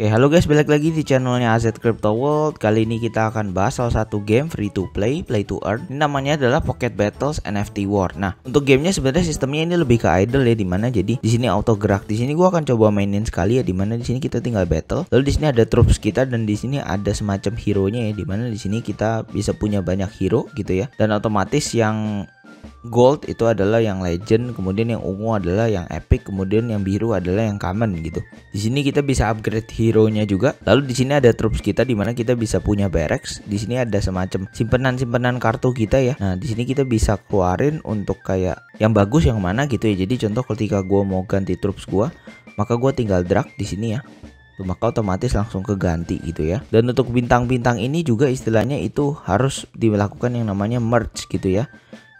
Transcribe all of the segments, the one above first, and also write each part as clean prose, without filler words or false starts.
Oke, halo guys, balik lagi di channelnya AZ Crypto World. Kali ini kita akan bahas salah satu game free to play to earn. Ini namanya adalah Pocket Battles NFT War. Nah, untuk gamenya sebenarnya sistemnya ini lebih ke idle ya, dimana jadi di sini auto gerak. Di sini gua akan coba mainin sekali ya, dimana di sini kita tinggal battle. Lalu di sini ada troops kita dan di sini ada semacam hero-nya ya, dimana di sini kita bisa punya banyak hero gitu ya. Dan otomatis yang gold itu adalah yang legend, kemudian yang ungu adalah yang epic, kemudian yang biru adalah yang common gitu. Di sini kita bisa upgrade hero-nya juga. Lalu di sini ada troops kita di mana kita bisa punya barracks. Di sini ada semacam simpenan-simpenan kartu kita ya. Nah, di sini kita bisa keluarin untuk kayak yang bagus yang mana gitu ya. Jadi contoh ketika gua mau ganti troops gua, maka gua tinggal drag di sini ya. Maka otomatis langsung keganti gitu ya. Dan untuk bintang-bintang ini juga istilahnya itu harus dilakukan yang namanya merge gitu ya.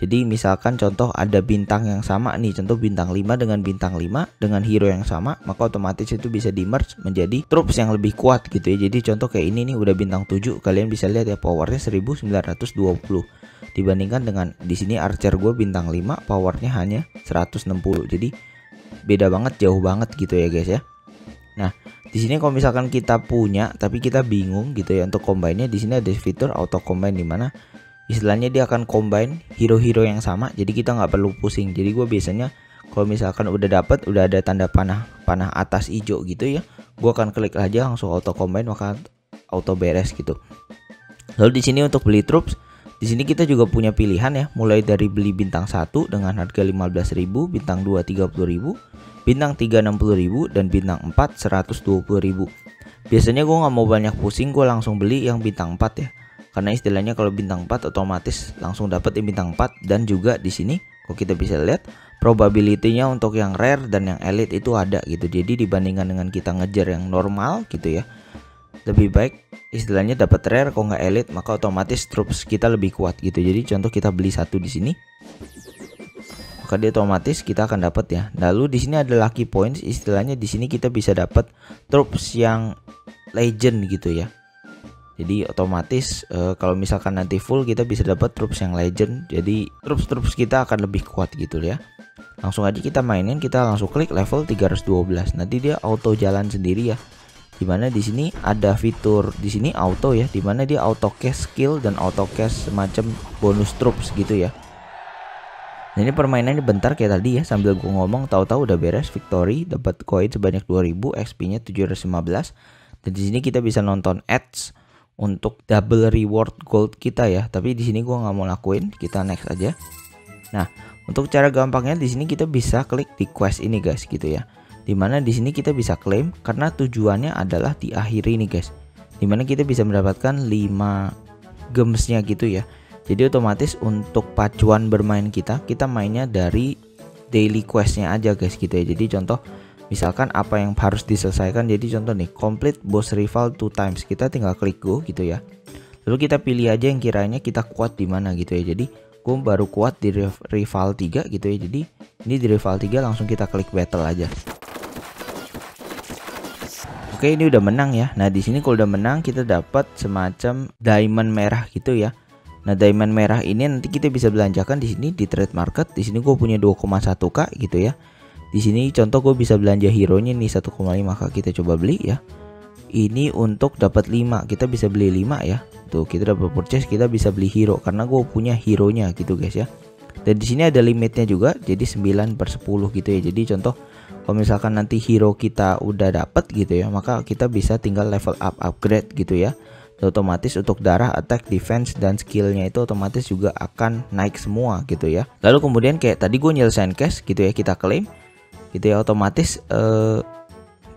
Jadi misalkan contoh ada bintang yang sama nih, contoh bintang 5 dengan bintang 5 dengan hero yang sama, maka otomatis itu bisa di merge menjadi troops yang lebih kuat gitu ya. Jadi contoh kayak ini nih udah bintang 7, kalian bisa lihat ya powernya 1920 dibandingkan dengan di sini archer gue bintang 5 powernya hanya 160. Jadi beda banget, jauh banget gitu ya guys ya. Nah, di sini kalau misalkan kita punya tapi kita bingung gitu ya untuk combine-nya, di sini ada fitur auto combine di mana istilahnya dia akan combine hero-hero yang sama, jadi kita nggak perlu pusing. Jadi gue biasanya kalau misalkan udah ada tanda panah atas hijau gitu ya, gue akan klik aja langsung auto combine, maka auto beres gitu. Lalu di sini untuk beli troops, di sini kita juga punya pilihan ya, mulai dari beli bintang 1 dengan harga 15.000, bintang 2 30.000, bintang 3 60.000 dan bintang 4 120.000. Biasanya gue nggak mau banyak pusing, gue langsung beli yang bintang 4 ya. Karena istilahnya kalau bintang 4 otomatis langsung dapat di bintang 4, dan juga di sini kok kita bisa lihat probability-nya untuk yang rare dan yang elite itu ada gitu. Jadi dibandingkan dengan kita ngejar yang normal gitu ya, lebih baik istilahnya dapat rare kok nggak elite, maka otomatis troops kita lebih kuat gitu. Jadi contoh kita beli satu di sini, maka dia otomatis kita akan dapat ya. Lalu di sini ada lucky points, istilahnya di sini kita bisa dapat troops yang legend gitu ya. Jadi otomatis kalau misalkan nanti full kita bisa dapat troops yang legend. Jadi troops kita akan lebih kuat gitu ya. Langsung aja kita mainin, kita langsung klik level 312. Nanti dia auto jalan sendiri ya. Dimana di sini ada fitur di sini auto ya, dimana dia auto cast skill dan auto cast semacam bonus troops gitu ya. Nah, ini permainannya bentar kayak tadi ya, sambil gue ngomong tahu-tahu udah beres victory, dapat koin sebanyak 2000, XP-nya 715. Dan di sini kita bisa nonton ads untuk double reward gold kita ya. Tapi di sini gua nggak mau lakuin, kita next aja. Nah, untuk cara gampangnya di sini kita bisa klik di quest ini guys gitu ya. Dimana di sini kita bisa claim karena tujuannya adalah diakhiri nih guys. Dimana kita bisa mendapatkan 5 gemsnya gitu ya. Jadi otomatis untuk pacuan bermain kita mainnya dari daily questnya aja guys gitu ya. Jadi contoh misalkan apa yang harus diselesaikan, jadi contoh nih complete boss rival 2 times, kita tinggal klik go gitu ya. Lalu kita pilih aja yang kiranya kita kuat di mana gitu ya. Jadi gue baru kuat di rival 3 gitu ya. Jadi ini di rival 3 langsung kita klik battle aja. Oke, ini udah menang ya. Nah, di sini kalau udah menang kita dapat semacam diamond merah gitu ya. Nah, diamond merah ini nanti kita bisa belanjakan di sini di trade market. Di sini gue punya 2,1k gitu ya. Di sini contoh gue bisa belanja hero-nya nih 1,5, maka kita coba beli ya. Ini untuk dapat 5, kita bisa beli 5 ya. Tuh, kita dapat purchase, kita bisa beli hero karena gue punya hero-nya gitu guys ya. Dan di sini ada limitnya juga, jadi 9/10 gitu ya. Jadi contoh kalau misalkan nanti hero kita udah dapat gitu ya, maka kita bisa tinggal level up, upgrade gitu ya. Dan otomatis untuk darah, attack, defense dan skillnya itu otomatis juga akan naik semua gitu ya. Lalu kemudian kayak tadi gue nyelesain cash gitu ya, kita claim gitu ya, otomatis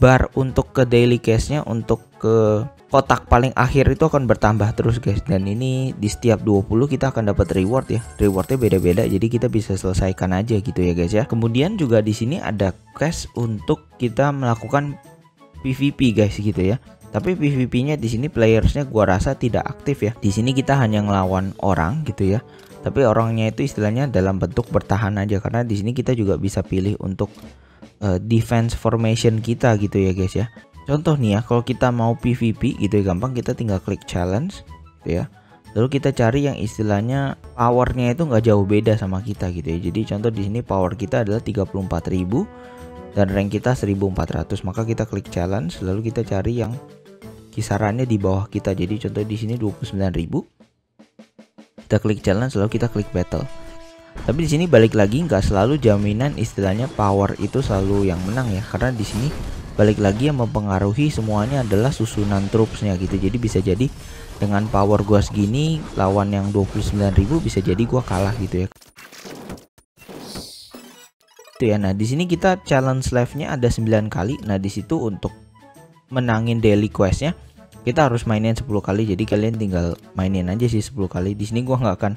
bar untuk ke daily cash-nya untuk ke kotak paling akhir itu akan bertambah terus guys. Dan ini di setiap 20 kita akan dapat reward ya. Rewardnya beda-beda, jadi kita bisa selesaikan aja gitu ya guys ya. Kemudian juga di sini ada cash untuk kita melakukan PVP guys gitu ya. Tapi PVP-nya di sini playersnya gua rasa tidak aktif ya. Di sini kita hanya ngelawan orang gitu ya. Tapi orangnya itu istilahnya dalam bentuk bertahan aja, karena di sini kita juga bisa pilih untuk defense formation kita gitu ya guys ya. Contoh nih ya, kalau kita mau PVP gitu ya, gampang, kita tinggal klik challenge gitu ya. Lalu kita cari yang istilahnya powernya itu nggak jauh beda sama kita gitu ya. Jadi contoh di sini power kita adalah 34.000 dan rank kita 1400. Maka kita klik challenge, lalu kita cari yang kisarannya di bawah kita. Jadi contoh di sini 29.000. Kita klik challenge, lalu kita klik battle. Tapi di sini balik lagi nggak selalu jaminan istilahnya power itu selalu yang menang ya, karena di sini balik lagi yang mempengaruhi semuanya adalah susunan troops-nya gitu. Jadi bisa jadi dengan power gua segini lawan yang 29.000 bisa jadi gua kalah gitu ya. Itu ya. Nah, di sini kita challenge live-nya ada 9 kali. Nah, di situ untuk menangin daily quest-nya kita harus mainin 10 kali. Jadi kalian tinggal mainin aja sih 10 kali. Di sini gua nggak akan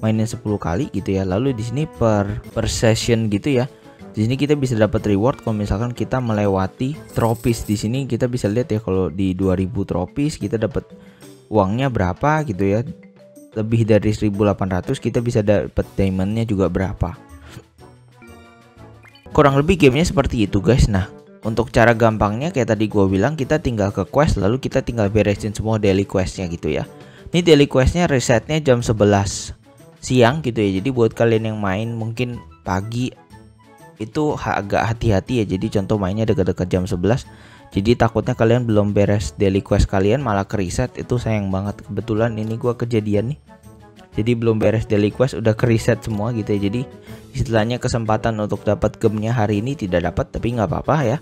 mainin 10 kali gitu ya. Lalu di sini per session gitu ya. Di sini kita bisa dapat reward kalau misalkan kita melewati trophies. Di sini kita bisa lihat ya, kalau di 2000 trophies kita dapat uangnya berapa gitu ya. Lebih dari 1800 kita bisa dapat diamondnya juga berapa. Kurang lebih gamenya seperti itu guys. Nah, untuk cara gampangnya kayak tadi gue bilang, kita tinggal ke quest lalu kita tinggal beresin semua daily questnya gitu ya. Ini daily questnya resetnya jam 11 siang gitu ya. Jadi buat kalian yang main mungkin pagi itu agak hati-hati ya. Jadi contoh mainnya dekat-dekat jam 11. Jadi takutnya kalian belum beres daily quest kalian malah ke reset, itu sayang banget. Kebetulan ini gua kejadian nih. Jadi belum beres daily quest udah ke reset semua gitu ya. Jadi istilahnya kesempatan untuk dapat gemnya hari ini tidak dapat, tapi nggak apa-apa ya.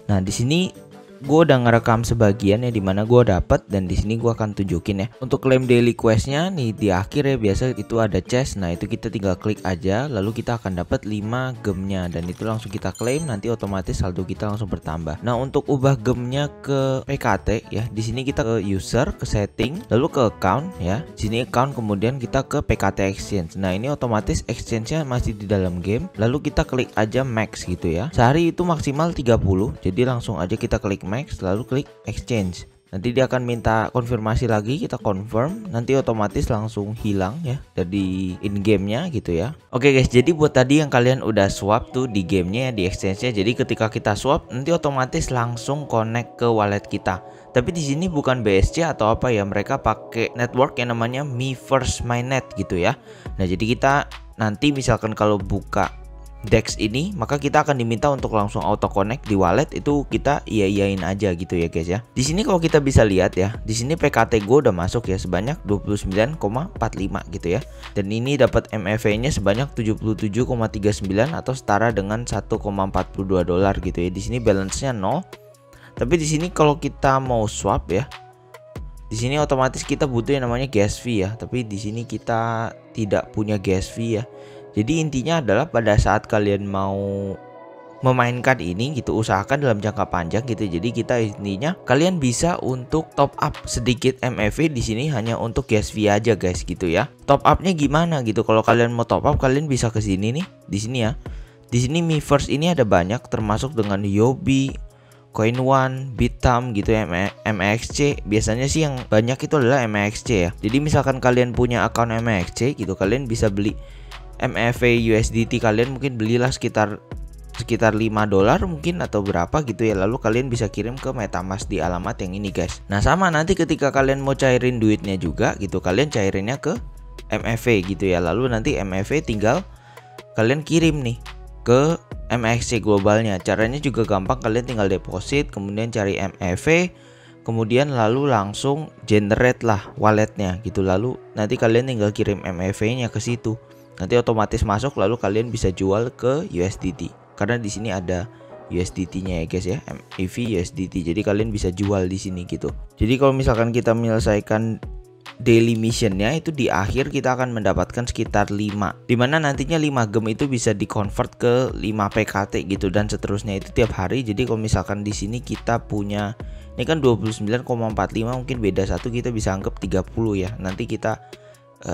Nah, di sini gue udah ngerekam sebagian ya, dimana gue dapet, dan di sini gue akan tunjukin ya. Untuk claim daily questnya nih di akhir ya, biasa itu ada chest. Nah, itu kita tinggal klik aja, lalu kita akan dapat 5 gemnya, dan itu langsung kita claim, nanti otomatis saldo kita langsung bertambah. Nah, untuk ubah gemnya ke PKT ya, di sini kita ke user, ke setting, lalu ke account ya. Di sini account, kemudian kita ke PKT exchange. Nah, ini otomatis exchange-nya masih di dalam game, lalu kita klik aja max gitu ya. Sehari itu maksimal 30, jadi langsung aja kita klik max lalu klik exchange. Nanti dia akan minta konfirmasi lagi, kita confirm, nanti otomatis langsung hilang ya dari in gamenya gitu ya. Oke guys, jadi buat tadi yang kalian udah swap tuh di gamenya, di exchange-nya, jadi ketika kita swap nanti otomatis langsung connect ke wallet kita. Tapi di sini bukan BSC atau apa ya, mereka pakai network yang namanya Miiverse Mainnet gitu ya. Nah, jadi kita nanti misalkan kalau buka DEX ini, maka kita akan diminta untuk langsung auto connect di wallet, itu kita iya-iyain aja gitu ya guys ya. Di sini kalau kita bisa lihat ya, di sini PKT gue udah masuk ya sebanyak 29,45 gitu ya. Dan ini dapat MFA-nya sebanyak 77,39 atau setara dengan 1,42 dolar gitu ya. Di sini balance-nya 0. Tapi di sini kalau kita mau swap ya, di sini otomatis kita butuh yang namanya gas fee ya. Tapi di sini kita tidak punya gas fee ya. Jadi intinya adalah pada saat kalian mau memainkan ini gitu, usahakan dalam jangka panjang gitu. Jadi kita intinya kalian bisa untuk top up sedikit MFV di sini hanya untuk gas fee aja guys gitu ya. Top upnya gimana gitu? Kalau kalian mau top up kalian bisa ke sini nih, di sini ya. Di sini Miiverse ini ada banyak, termasuk dengan Yobi, Coin One, Bitam gitu ya, MXC. Biasanya sih yang banyak itu adalah MXC ya. Jadi misalkan kalian punya akun MXC gitu, kalian bisa beli MFA USDT, kalian mungkin belilah sekitar 5 dolar mungkin atau berapa gitu ya. Lalu kalian bisa kirim ke MetaMask di alamat yang ini guys. Nah, sama nanti ketika kalian mau cairin duitnya juga gitu, kalian cairinnya ke MFA gitu ya. Lalu nanti MFA tinggal kalian kirim nih ke MXC globalnya. Caranya juga gampang, kalian tinggal deposit, kemudian cari MFA, kemudian lalu langsung generate lah walletnya gitu. Lalu nanti kalian tinggal kirim MFA-nya ke situ. Nanti otomatis masuk, lalu kalian bisa jual ke USDT. Karena di sini ada USDT-nya ya guys ya, MEV USDT. Jadi kalian bisa jual di sini gitu. Jadi kalau misalkan kita menyelesaikan daily missionnya itu di akhir kita akan mendapatkan sekitar 5. Dimana nantinya 5 gem itu bisa di-convert ke 5 PKT gitu dan seterusnya itu tiap hari. Jadi kalau misalkan di sini kita punya ini kan 29,45, mungkin beda satu kita bisa anggap 30 ya. Nanti kita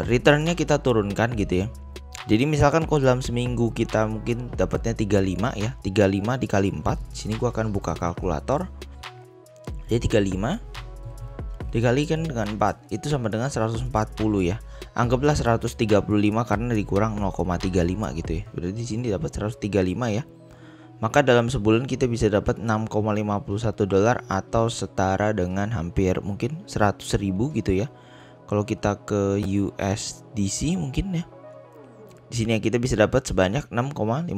returnnya kita turunkan gitu ya. Jadi misalkan kalau dalam seminggu kita mungkin dapatnya 35 ya, 35 dikali 4. Sini gua akan buka kalkulator. Jadi 35 dikalikan dengan 4 itu sama dengan 140 ya. Anggaplah 135 karena dikurang 0,35 gitu ya. Berarti di sini dapat 135 ya. Maka dalam sebulan kita bisa dapat 6,51 dolar atau setara dengan hampir mungkin 100.000 gitu ya. Kalau kita ke USDC mungkin ya Di sini kita bisa dapat sebanyak 6,51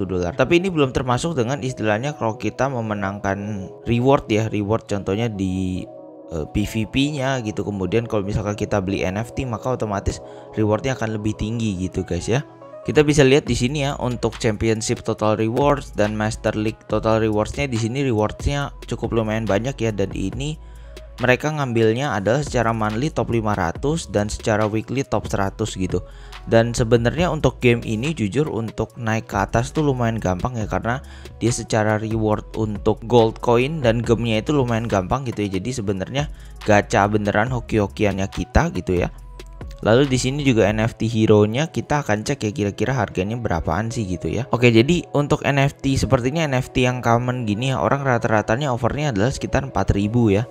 dolar. Tapi ini belum termasuk dengan istilahnya kalau kita memenangkan reward ya, reward contohnya di PVP-nya gitu. Kemudian kalau misalkan kita beli NFT maka otomatis rewardnya akan lebih tinggi gitu guys ya. Kita bisa lihat di sini ya untuk Championship Total Rewards dan Master League Total Rewards-nya di sini rewards-nya cukup lumayan banyak ya, dan ini mereka ngambilnya adalah secara monthly top 500 dan secara weekly top 100 gitu. Dan sebenarnya untuk game ini jujur untuk naik ke atas tuh lumayan gampang ya, karena dia secara reward untuk gold coin dan gemnya itu lumayan gampang gitu ya. Jadi sebenarnya gacha beneran hoki-hokiannya kita gitu ya. Lalu di sini juga NFT hero-nya kita akan cek ya kira-kira harganya berapaan sih gitu ya. Oke, jadi untuk NFT sepertinya NFT yang common gini ya, orang rata-ratanya overnya adalah sekitar 4000 ya.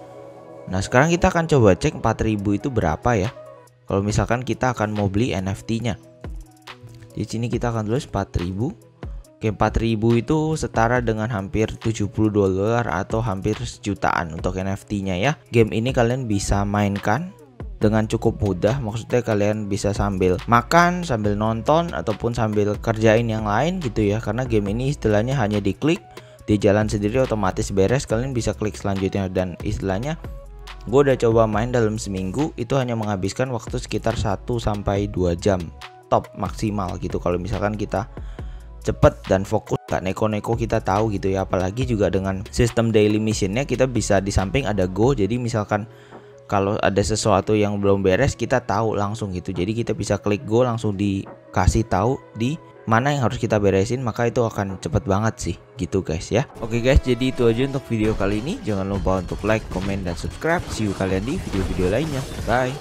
Nah, sekarang kita akan coba cek 4000 itu berapa ya. Kalau misalkan kita akan mau beli NFT-nya. Di sini kita akan tulis 4000. Oke, 4000 itu setara dengan hampir 70 dolar atau hampir sejutaan untuk NFT-nya ya. Game ini kalian bisa mainkan dengan cukup mudah, maksudnya kalian bisa sambil makan, sambil nonton, ataupun sambil kerjain yang lain gitu ya. Karena game ini istilahnya hanya diklik, dia jalan sendiri otomatis beres, kalian bisa klik selanjutnya. Dan istilahnya gue udah coba main dalam seminggu, itu hanya menghabiskan waktu sekitar 1-2 jam top maksimal gitu. Kalau misalkan kita cepet dan fokus, gak neko-neko kita tahu gitu ya. Apalagi juga dengan sistem daily missionnya kita bisa di samping ada go, jadi misalkan kalau ada sesuatu yang belum beres kita tahu langsung gitu. Jadi kita bisa klik go langsung dikasih tahu di mana yang harus kita beresin, maka itu akan cepet banget sih gitu guys ya. Oke guys, jadi itu aja untuk video kali ini. Jangan lupa untuk like, comment, dan subscribe. See you kalian di video-video lainnya. Bye.